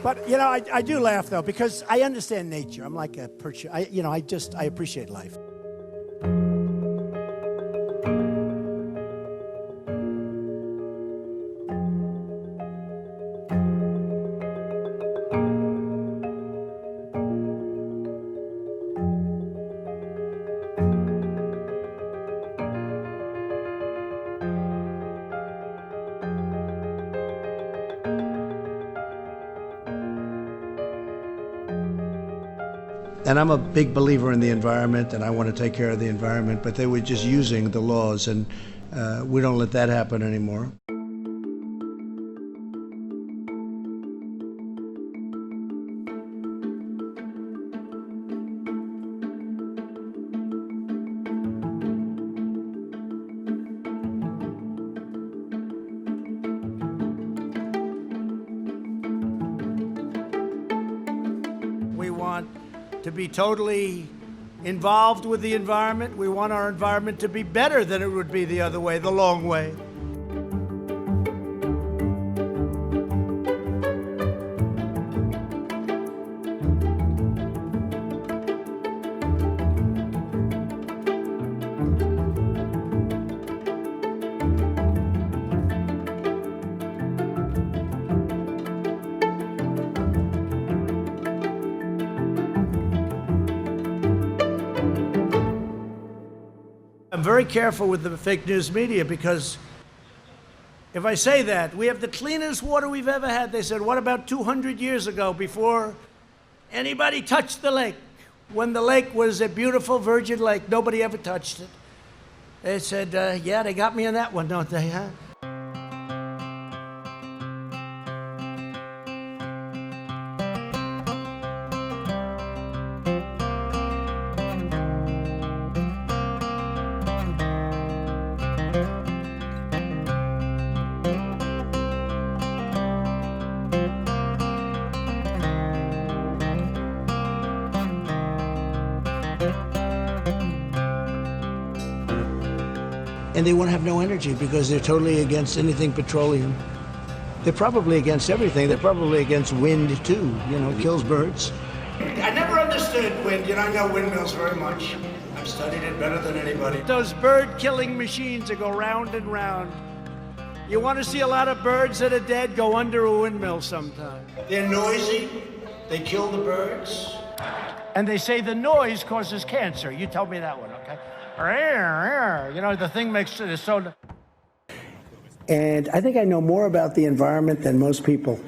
But, I do laugh, though, because I understand nature. I'm like a perch. I appreciate life. And I'm a big believer in the environment, and I want to take care of the environment, but they were just using the laws, and we don't let that happen anymore. We want to be totally involved with the environment. We want our environment to be better than it would be the other way, the long way. I'm very careful with the fake news media because if I say that, we have the cleanest water we've ever had. They said, what about 200 years ago before anybody touched the lake? When the lake was a beautiful virgin lake, nobody ever touched it. They said, yeah, they got me on that one, don't they, huh? And they want to have no energy because they're totally against anything petroleum. They're probably against everything. They're probably against wind, too. It kills birds. I never understood wind. I know windmills very much. I've studied it better than anybody. Those bird-killing machines that go round and round. You want to see a lot of birds that are dead? Go under a windmill sometime. They're noisy. They kill the birds. And they say the noise causes cancer. You told me that one, okay? The thing makes it so. And I think I know more about the environment than most people.